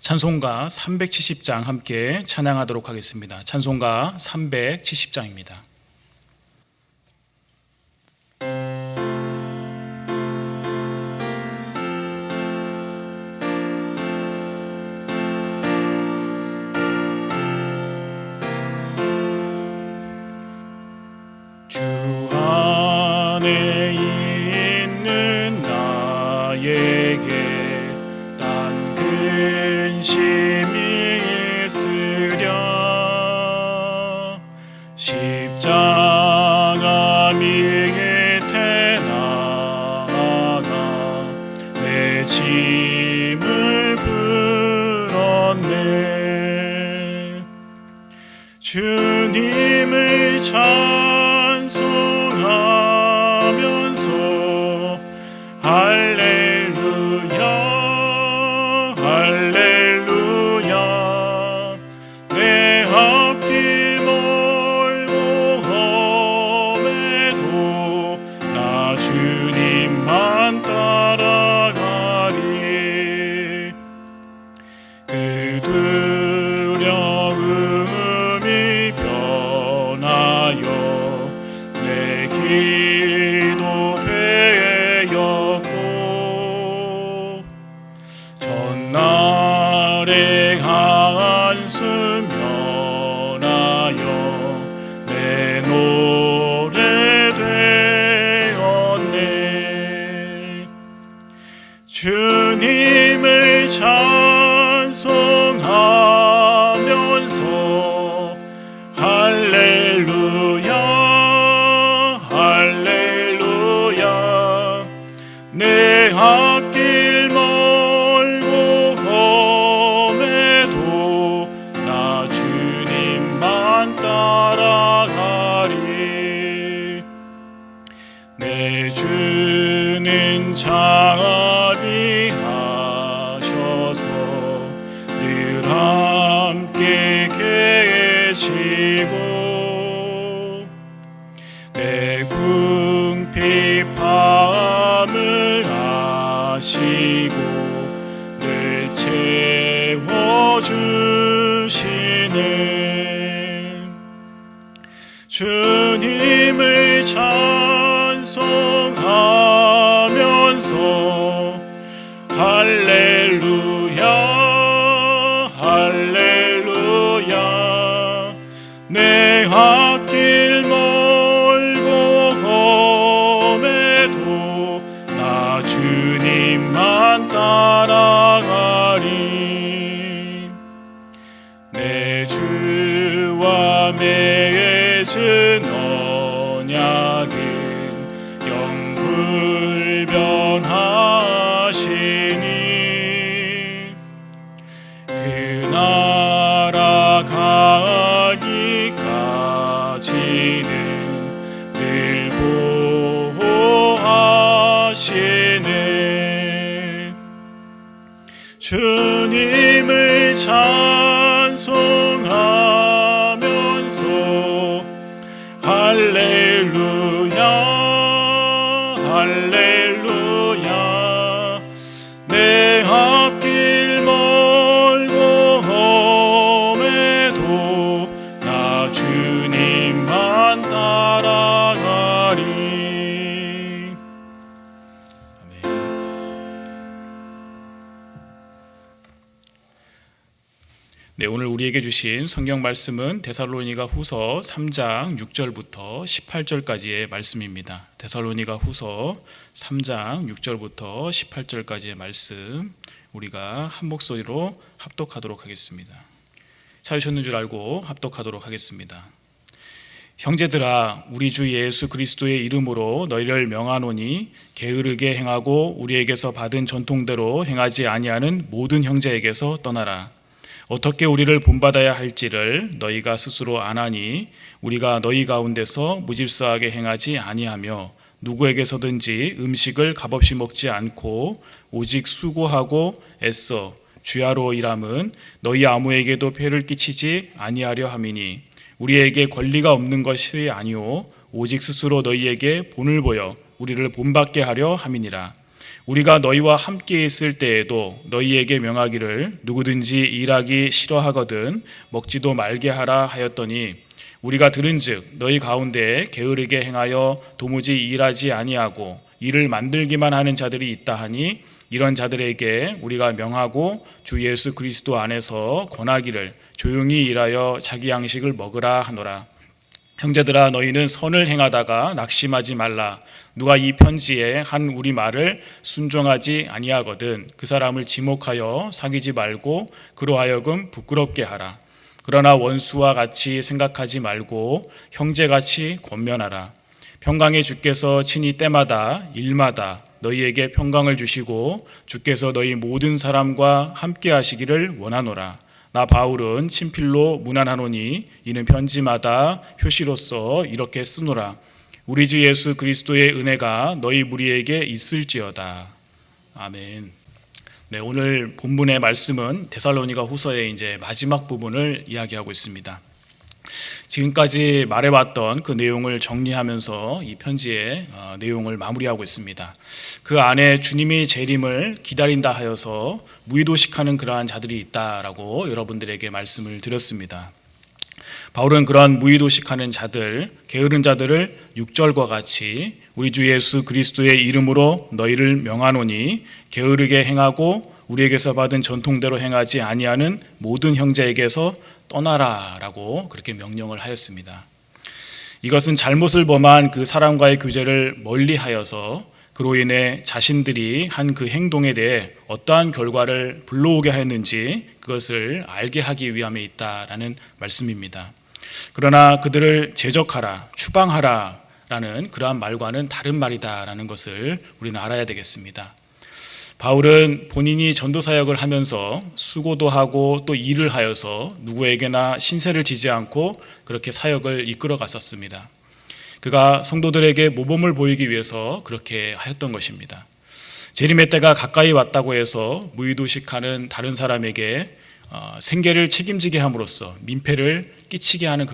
찬송가 370장 함께 찬양하도록 하겠습니다. 찬송가 370장입니다. 주 안에 있는 나에게 난 근심이 있으랴. 십자가 밑에 나아가 내 짐을 풀었네. 주님을 찬송하면서 할렐루야 할렐루야. 내 앞길 멀고 험해도 나 주님만 따라가리. 그 두려움이 변하여 내 기도 되었고, 전날의 한숨 면하여 내 노래 되었네. 주님을 찬송하면서 할렐루야 할렐루야. 내 앞길 멀고 험해도 나 주님만 따라가리. 내 주는 자비하셔서 늘 함께 계시고, 내 궁핍함을 아시고 늘 채워주시네. 주님을 찬송하면서 할렐루야 할렐루야. 내 앞길 멀고 험해도 나 주님만 따라가리. 내 주와 맺은 언약은 영불변하시니, 그 나라 가기까지는 늘 보호하시네. 주님을 찬송하면서 할렐루야 할렐루야. 내 앞길 멀고 험해도 나 주님만 따라가리. 아멘. 네, 오늘 우리에게 주신 성경 말씀은 데살로니가 후서 3장 6절부터 18절까지의 말씀입니다. 데살로니가 후서 3장 6절부터 18절까지의 말씀, 우리가 한 목소리로 합독하도록 하겠습니다. 찾으셨는 줄 알고 합독하도록 하겠습니다. 형제들아, 우리 주 예수 그리스도의 이름으로 너희를 명하노니, 게으르게 행하고 우리에게서 받은 전통대로 행하지 아니하는 모든 형제에게서 떠나라. 어떻게 우리를 본받아야 할지를 너희가 스스로 아나니, 우리가 너희 가운데서 무질서하게 행하지 아니하며 누구에게서든지 음식을 값없이 먹지 않고 오직 수고하고 애써 주야로 일함은 너희 아무에게도 폐를 끼치지 아니하려 함이니, 우리에게 권리가 없는 것이 아니오 오직 스스로 너희에게 본을 보여 우리를 본받게 하려 함이니라. 우리가 너희와 함께 있을 때에도 너희에게 명하기를 누구든지 일하기 싫어하거든 먹지도 말게 하라 하였더니 우리가 들은즉 너희 가운데 게으르게 행하여 도무지 일하지 아니하고 일을 만들기만 하는 자들이 있다 하니 이런 자들에게 우리가 명하고 주 예수 그리스도 안에서 권하기를 조용히 일하여 자기 양식을 먹으라 하노라. 형제들아 너희는 선을 행하다가 낙심하지 말라. 누가 이 편지에 한 우리 말을 순종하지 아니하거든 그 사람을 지목하여 사귀지 말고 그로 하여금 부끄럽게 하라. 그러나 원수와 같이 생각하지 말고 형제같이 권면하라. 평강의 주께서 친히 때마다 일마다 너희에게 평강을 주시고 주께서 너희 모든 사람과 함께 하시기를 원하노라. 나 바울은 친필로 문안하노니 이는 편지마다 표시로서 이렇게 쓰노라. 우리 주 예수 그리스도의 은혜가 너희 무리에게 있을지어다. 아멘. 네, 오늘 본문의 말씀은 데살로니가 후서의 이제 마지막 부분을 이야기하고 있습니다. 지금까지 말해왔던 그 내용을 정리하면서 이 편지의 내용을 마무리하고 있습니다. 그 안에 주님의 재림을 기다린다 하여서 무의도식하는 그러한 자들이 있다라고 여러분들에게 말씀을 드렸습니다. 바울은 그러한 무의도식하는 자들, 게으른 자들을 6절과 같이 우리 주 예수 그리스도의 이름으로 너희를 명하노니 게으르게 행하고 우리에게서 받은 전통대로 행하지 아니하는 모든 형제에게서 떠나라라고 그렇게 명령을 하였습니다. 이것은 잘못을 범한 그 사람과의 교제를 멀리하여서 그로 인해 자신들이 한 그 행동에 대해 어떠한 결과를 불러오게 하였는지 그것을 알게 하기 위함에 있다라는 말씀입니다. 그러나 그들을 제적하라, 추방하라 라는 그러한 말과는 다른 말이다라는 것을 우리는 알아야 되겠습니다. 바울은 본인이 전도 사역을 하면서 수고도 하고 또 일을 하여서 누구에게나 신세를 지지 않고 그렇게 사역을 이끌어 갔었습니다. 그가 성도들에게 모범을 보이기 위해서 그렇게 하였던 것입니다. 재림의 때가 가까이 왔다고 해서 무의도식하는 다른 사람에게 생계를 책임지게 함으로써 민폐를 끼치게 하는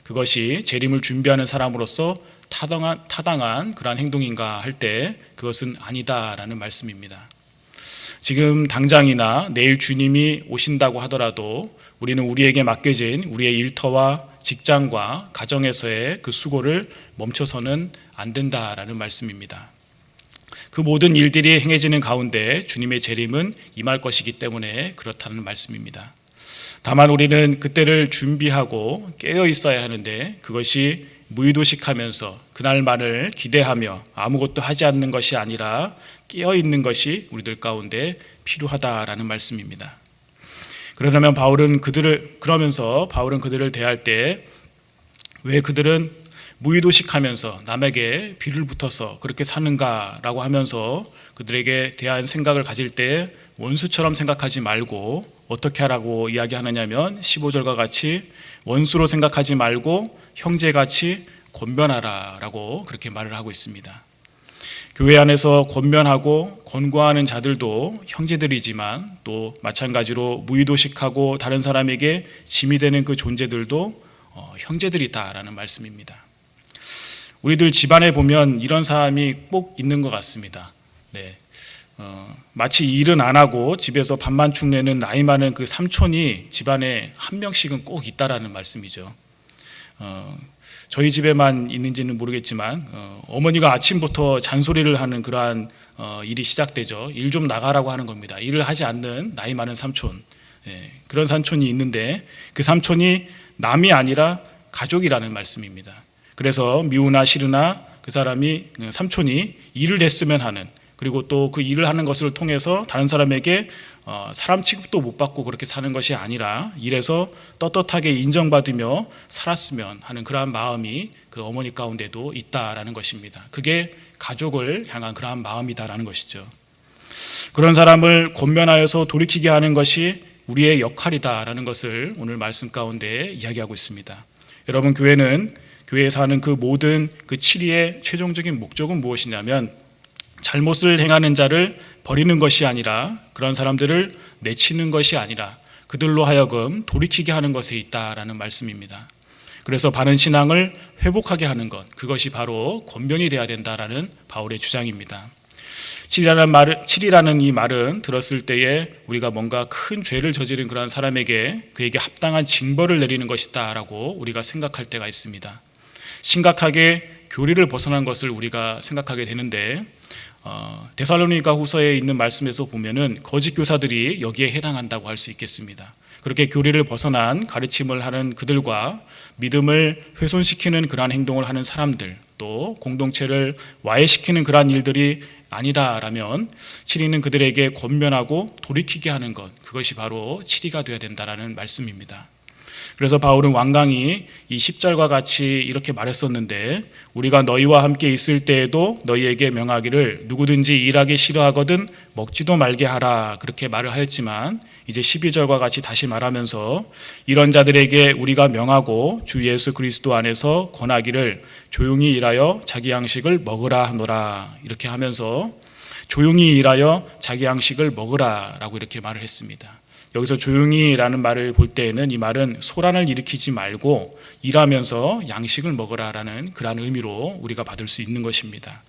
그것이 재림을 준비하는 사람으로서 타당한 그러한 행동인가 할 때 그것은 아니다라는 말씀입니다. 지금 당장이나 내일 주님이 오신다고 하더라도 우리는 우리에게 맡겨진 우리의 일터와 직장과 가정에서의 그 수고를 멈춰서는 안 된다라는 말씀입니다. 그 모든 일들이 행해지는 가운데 주님의 재림은 임할 것이기 때문에 그렇다는 말씀입니다. 다만 우리는 그때를 준비하고 깨어 있어야 하는데 그것이 무의도식하면서 그날만을 기대하며 아무것도 하지 않는 것이 아니라 깨어 있는 것이 우리들 가운데 필요하다라는 말씀입니다. 그러면 바울은 그들을 대할 때 왜 그들은 무의도식하면서 남에게 비를 붙어서 그렇게 사는가라고 하면서 그들에게 대한 생각을 가질 때 원수처럼 생각하지 말고 어떻게 하라고 이야기하느냐면 15절과 같이 원수로 생각하지 말고 형제같이 권면하라라고 그렇게 말을 하고 있습니다. 교회 안에서 권면하고 권고하는 자들도 형제들이지만 또 마찬가지로 무의도식하고 다른 사람에게 짐이 되는 그 존재들도 형제들이다라는 말씀입니다. 우리들 집안에 보면 이런 사람이 꼭 있는 것 같습니다. 네. 마치 일은 안 하고 집에서 밥만 축내는 나이 많은 그 삼촌이 집안에 한 명씩은 꼭 있다라는 말씀이죠. 저희 집에만 있는지는 모르겠지만 어머니가 아침부터 잔소리를 하는 그러한 일이 시작되죠. 일 좀 나가라고 하는 겁니다. 일을 하지 않는 나이 많은 삼촌, 그런 삼촌이 있는데 그 삼촌이 남이 아니라 가족이라는 말씀입니다. 그래서 미우나 싫으나 그 사람이 삼촌이 일을 했으면 하는, 그리고 또 그 일을 하는 것을 통해서 다른 사람에게 사람 취급도 못 받고 그렇게 사는 것이 아니라 일해서 떳떳하게 인정받으며 살았으면 하는 그러한 마음이 그 어머니 가운데도 있다라는 것입니다. 그게 가족을 향한 그러한 마음이다라는 것이죠. 그런 사람을 권면하여서 돌이키게 하는 것이 우리의 역할이다라는 것을 오늘 말씀 가운데 이야기하고 있습니다. 여러분, 교회에서 하는 그 모든 그 치리의 최종적인 목적은 무엇이냐면 잘못을 행하는 자를 버리는 것이 아니라 그런 사람들을 내치는 것이 아니라 그들로 하여금 돌이키게 하는 것에 있다라는 말씀입니다. 그래서 바른 신앙을 회복하게 하는 것, 그것이 바로 권면이 되어야 된다라는 바울의 주장입니다. 칠이라는 이 말은 들었을 때에 우리가 뭔가 큰 죄를 저지른 그러한 사람에게 그에게 합당한 징벌을 내리는 것이다 라고 우리가 생각할 때가 있습니다. 심각하게 교리를 벗어난 것을 우리가 생각하게 되는데, 데살로니가 후서에 있는 말씀에서 보면은 거짓 교사들이 여기에 해당한다고 할 수 있겠습니다. 그렇게 교리를 벗어난 가르침을 하는 그들과 믿음을 훼손시키는 그러한 행동을 하는 사람들, 또 공동체를 와해시키는 그러한 일들이 아니다라면 치리는 그들에게 권면하고 돌이키게 하는 것, 그것이 바로 치리가 되어야 된다라는 말씀입니다. 그래서 바울은 완강히 이 10절과 같이 이렇게 말했었는데, 우리가 너희와 함께 있을 때에도 너희에게 명하기를 누구든지 일하기 싫어하거든 먹지도 말게 하라, 그렇게 말을 하였지만 이제 12절과 같이 다시 말하면서 이런 자들에게 우리가 명하고 주 예수 그리스도 안에서 권하기를 조용히 일하여 자기 양식을 먹으라 하노라, 이렇게 하면서 조용히 일하여 자기 양식을 먹으라 라고 이렇게 말을 했습니다. 여기서 조용히라는 말을 볼 때에는 이 말은 소란을 일으키지 말고 일하면서 양식을 먹으라라는 그러한 의미로 우리가 받을 수 있는 것입니다.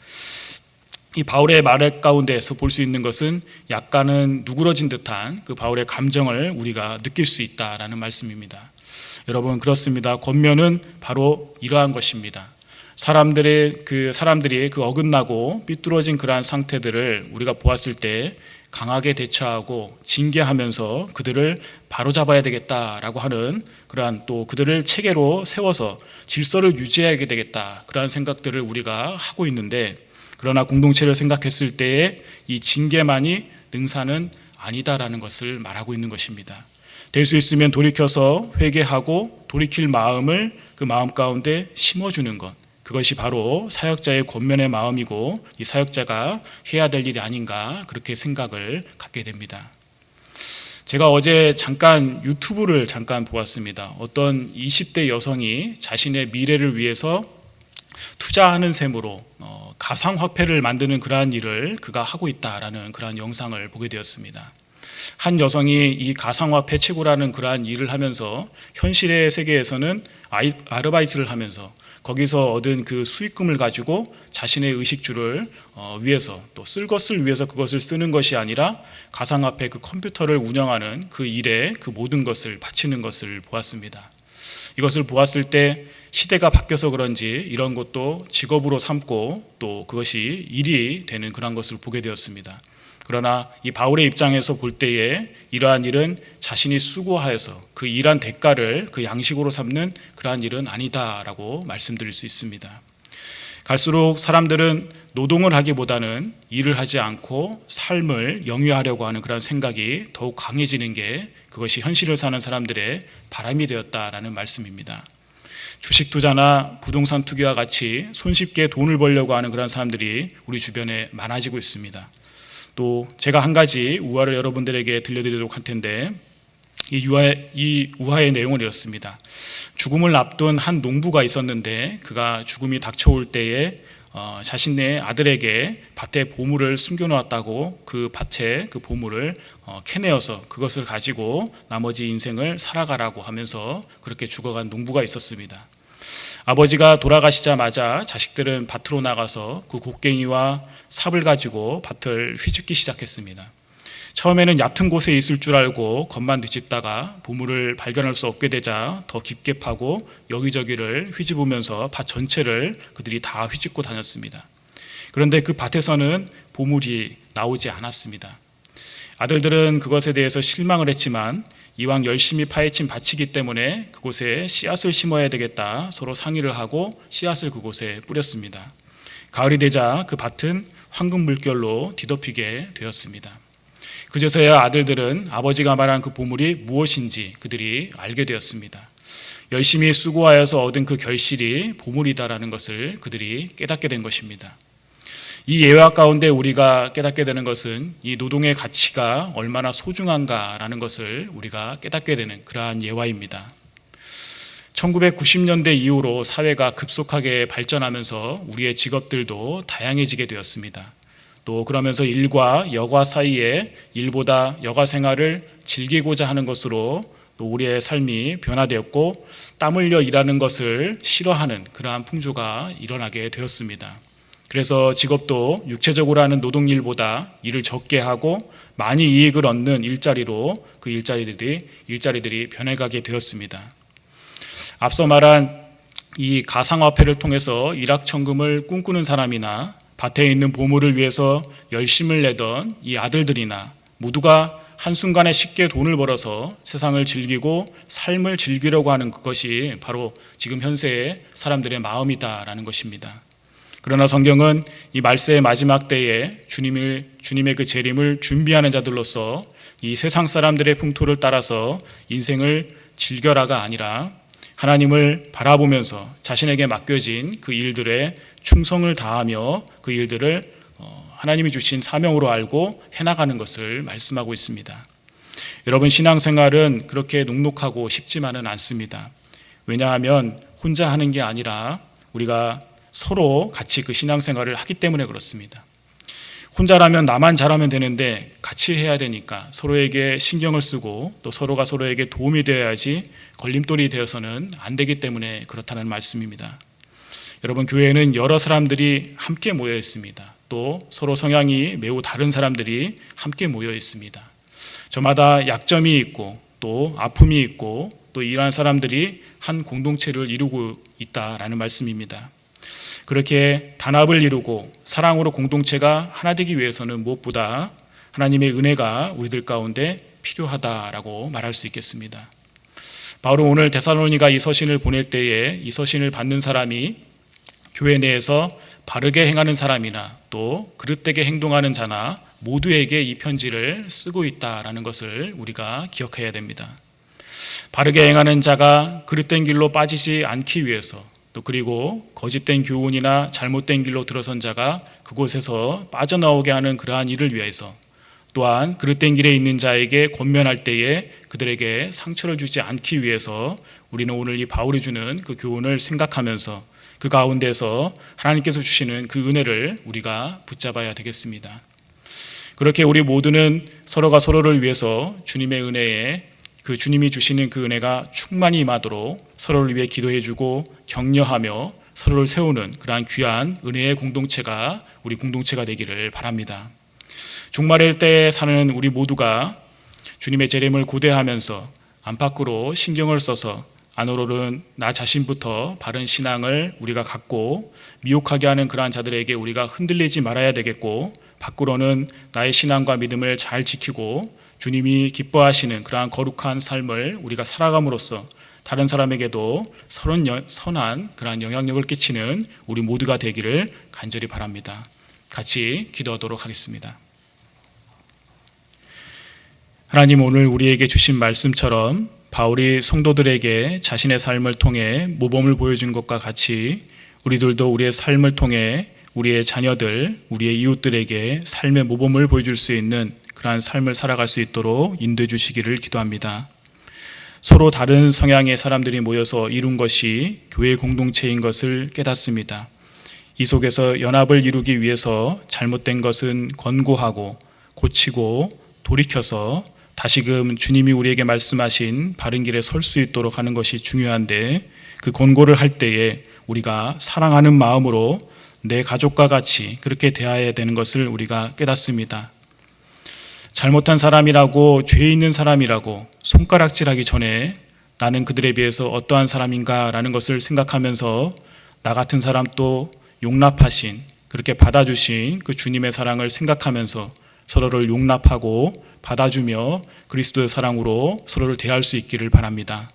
이 바울의 말 가운데에서 볼 수 있는 것은 약간은 누그러진 듯한 그 바울의 감정을 우리가 느낄 수 있다라는 말씀입니다. 여러분, 그렇습니다. 권면은 바로 이러한 것입니다. 사람들이 그 어긋나고 삐뚤어진 그러한 상태들을 우리가 보았을 때 강하게 대처하고 징계하면서 그들을 바로잡아야 되겠다라고 하는 그러한, 또 그들을 체계로 세워서 질서를 유지해야 되겠다, 그러한 생각들을 우리가 하고 있는데, 그러나 공동체를 생각했을 때에 이 징계만이 능사는 아니다라는 것을 말하고 있는 것입니다. 될 수 있으면 돌이켜서 회개하고 돌이킬 마음을 그 마음 가운데 심어주는 것, 그것이 바로 사역자의 권면의 마음이고 이 사역자가 해야 될 일이 아닌가, 그렇게 생각을 갖게 됩니다. 제가 어제 유튜브를 잠깐 보았습니다. 어떤 20대 여성이 자신의 미래를 위해서 투자하는 셈으로 가상화폐를 만드는 그러한 일을 그가 하고 있다라는 그러한 영상을 보게 되었습니다. 한 여성이 이 가상화폐 채굴하는 그러한 일을 하면서 현실의 세계에서는 아르바이트를 하면서 거기서 얻은 그 수익금을 가지고 자신의 의식주를 위해서, 또 쓸 것을 위해서 그것을 쓰는 것이 아니라 가상화폐 그 컴퓨터를 운영하는 그 일에 그 모든 것을 바치는 것을 보았습니다. 이것을 보았을 때 시대가 바뀌어서 그런지 이런 것도 직업으로 삼고 또 그것이 일이 되는 그런 것을 보게 되었습니다. 그러나 이 바울의 입장에서 볼 때에 이러한 일은 자신이 수고하여서 그 일한 대가를 그 양식으로 삼는 그러한 일은 아니다라고 말씀드릴 수 있습니다. 갈수록 사람들은 노동을 하기보다는 일을 하지 않고 삶을 영위하려고 하는 그런 생각이 더욱 강해지는 게, 그것이 현실을 사는 사람들의 바람이 되었다라는 말씀입니다. 주식 투자나 부동산 투기와 같이 손쉽게 돈을 벌려고 하는 그런 사람들이 우리 주변에 많아지고 있습니다. 또 제가 한 가지 우화를 여러분들에게 들려드리도록 할 텐데, 이 우화의 내용은 이렇습니다. 죽음을 앞둔 한 농부가 있었는데 그가 죽음이 닥쳐올 때에 자신의 아들에게 밭에 보물을 숨겨놓았다고 그 밭에 그 보물을 캐내어서 그것을 가지고 나머지 인생을 살아가라고 하면서 그렇게 죽어간 농부가 있었습니다. 아버지가 돌아가시자마자 자식들은 밭으로 나가서 그 곡괭이와 삽을 가지고 밭을 휘집기 시작했습니다. 처음에는 얕은 곳에 있을 줄 알고 겉만 뒤집다가 보물을 발견할 수 없게 되자 더 깊게 파고 여기저기를 휘집으면서 밭 전체를 그들이 다 휘집고 다녔습니다. 그런데 그 밭에서는 보물이 나오지 않았습니다. 아들들은 그것에 대해서 실망을 했지만 이왕 열심히 파헤친 밭이기 때문에 그곳에 씨앗을 심어야 되겠다, 서로 상의를 하고 씨앗을 그곳에 뿌렸습니다. 가을이 되자 그 밭은 황금 물결로 뒤덮이게 되었습니다. 그제서야 아들들은 아버지가 말한 그 보물이 무엇인지 그들이 알게 되었습니다. 열심히 수고하여서 얻은 그 결실이 보물이다라는 것을 그들이 깨닫게 된 것입니다. 이 예화 가운데 우리가 깨닫게 되는 것은 이 노동의 가치가 얼마나 소중한가라는 것을 우리가 깨닫게 되는 그러한 예화입니다. 1990년대 이후로 사회가 급속하게 발전하면서 우리의 직업들도 다양해지게 되었습니다. 또 그러면서 일과 여가 사이에 일보다 여가 생활을 즐기고자 하는 것으로 또 우리의 삶이 변화되었고, 땀 흘려 일하는 것을 싫어하는 그러한 풍조가 일어나게 되었습니다. 그래서 직업도 육체적으로 하는 노동일보다 일을 적게 하고 많이 이익을 얻는 일자리로 그 일자리들이 변해가게 되었습니다. 앞서 말한 이 가상화폐를 통해서 일확천금을 꿈꾸는 사람이나 밭에 있는 보물을 위해서 열심을 내던 이 아들들이나 모두가 한순간에 쉽게 돈을 벌어서 세상을 즐기고 삶을 즐기려고 하는 그것이 바로 지금 현세의 사람들의 마음이다라는 것입니다. 그러나 성경은 이 말세의 마지막 때에 주님의 그 재림을 준비하는 자들로서 이 세상 사람들의 풍토를 따라서 인생을 즐겨라가 아니라 하나님을 바라보면서 자신에게 맡겨진 그 일들에 충성을 다하며 그 일들을 하나님이 주신 사명으로 알고 해나가는 것을 말씀하고 있습니다. 여러분, 신앙생활은 그렇게 녹록하고 쉽지만은 않습니다. 왜냐하면 혼자 하는 게 아니라 우리가 서로 같이 그 신앙생활을 하기 때문에 그렇습니다. 혼자라면 나만 잘하면 되는데 같이 해야 되니까 서로에게 신경을 쓰고 또 서로가 서로에게 도움이 되어야지 걸림돌이 되어서는 안 되기 때문에 그렇다는 말씀입니다. 여러분, 교회에는 여러 사람들이 함께 모여 있습니다. 또 서로 성향이 매우 다른 사람들이 함께 모여 있습니다. 저마다 약점이 있고 또 아픔이 있고 또 이러한 사람들이 한 공동체를 이루고 있다라는 말씀입니다. 그렇게 단합을 이루고 사랑으로 공동체가 하나 되기 위해서는 무엇보다 하나님의 은혜가 우리들 가운데 필요하다라고 말할 수 있겠습니다. 바울은 오늘 데살로니가 이 서신을 보낼 때에 이 서신을 받는 사람이 교회 내에서 바르게 행하는 사람이나 또 그릇되게 행동하는 자나 모두에게 이 편지를 쓰고 있다라는 것을 우리가 기억해야 됩니다. 바르게 행하는 자가 그릇된 길로 빠지지 않기 위해서 또 그리고 거짓된 교훈이나 잘못된 길로 들어선 자가 그곳에서 빠져나오게 하는 그러한 일을 위해서 또한 그릇된 길에 있는 자에게 권면할 때에 그들에게 상처를 주지 않기 위해서 우리는 오늘 이 바울이 주는 그 교훈을 생각하면서 그 가운데서 하나님께서 주시는 그 은혜를 우리가 붙잡아야 되겠습니다. 그렇게 우리 모두는 서로가 서로를 위해서 주님의 은혜에 그 주님이 주시는 그 은혜가 충만히 임하도록 서로를 위해 기도해주고 격려하며 서로를 세우는 그러한 귀한 은혜의 공동체가 우리 공동체가 되기를 바랍니다. 종말일 때 사는 우리 모두가 주님의 재림을 고대하면서 안팎으로 신경을 써서 안으로는 나 자신부터 바른 신앙을 우리가 갖고 미혹하게 하는 그러한 자들에게 우리가 흔들리지 말아야 되겠고 밖으로는 나의 신앙과 믿음을 잘 지키고 주님이 기뻐하시는 그러한 거룩한 삶을 우리가 살아감으로써 다른 사람에게도 선한 그러한 영향력을 끼치는 우리 모두가 되기를 간절히 바랍니다. 같이 기도하도록 하겠습니다. 하나님, 오늘 우리에게 주신 말씀처럼 바울이 성도들에게 자신의 삶을 통해 모범을 보여준 것과 같이 우리들도 우리의 삶을 통해 우리의 자녀들, 우리의 이웃들에게 삶의 모범을 보여줄 수 있는 그러한 삶을 살아갈 수 있도록 인도해 주시기를 기도합니다. 서로 다른 성향의 사람들이 모여서 이룬 것이 교회 공동체인 것을 깨닫습니다. 이 속에서 연합을 이루기 위해서 잘못된 것은 권고하고 고치고 돌이켜서 다시금 주님이 우리에게 말씀하신 바른 길에 설 수 있도록 하는 것이 중요한데 그 권고를 할 때에 우리가 사랑하는 마음으로 내 가족과 같이 그렇게 대해야 되는 것을 우리가 깨닫습니다. 잘못한 사람이라고 죄 있는 사람이라고 손가락질하기 전에 나는 그들에 비해서 어떠한 사람인가라는 것을 생각하면서 나 같은 사람 또 용납하신 그렇게 받아주신 그 주님의 사랑을 생각하면서 서로를 용납하고 받아주며 그리스도의 사랑으로 서로를 대할 수 있기를 바랍니다.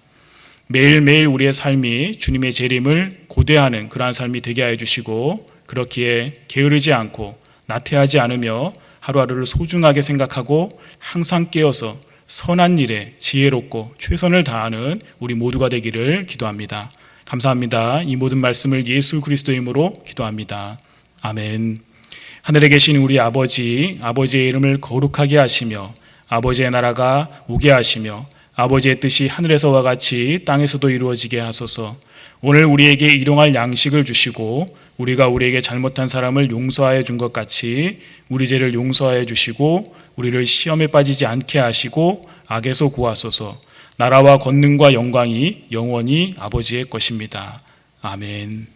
매일매일 우리의 삶이 주님의 재림을 고대하는 그러한 삶이 되게 하여 주시고 그렇기에 게으르지 않고 나태하지 않으며 하루하루를 소중하게 생각하고 항상 깨어서 선한 일에 지혜롭고 최선을 다하는 우리 모두가 되기를 기도합니다. 감사합니다. 이 모든 말씀을 예수 그리스도의 이름으로 기도합니다. 아멘. 하늘에 계신 우리 아버지의 이름을 거룩하게 하시며 아버지의 나라가 오게 하시며 아버지의 뜻이 하늘에서와 같이 땅에서도 이루어지게 하소서. 오늘 우리에게 일용할 양식을 주시고 우리가 우리에게 잘못한 사람을 용서하여 준 것 같이 우리 죄를 용서하여 주시고 우리를 시험에 빠지지 않게 하시고 악에서 구하소서. 나라와 권능과 영광이 영원히 아버지의 것입니다. 아멘.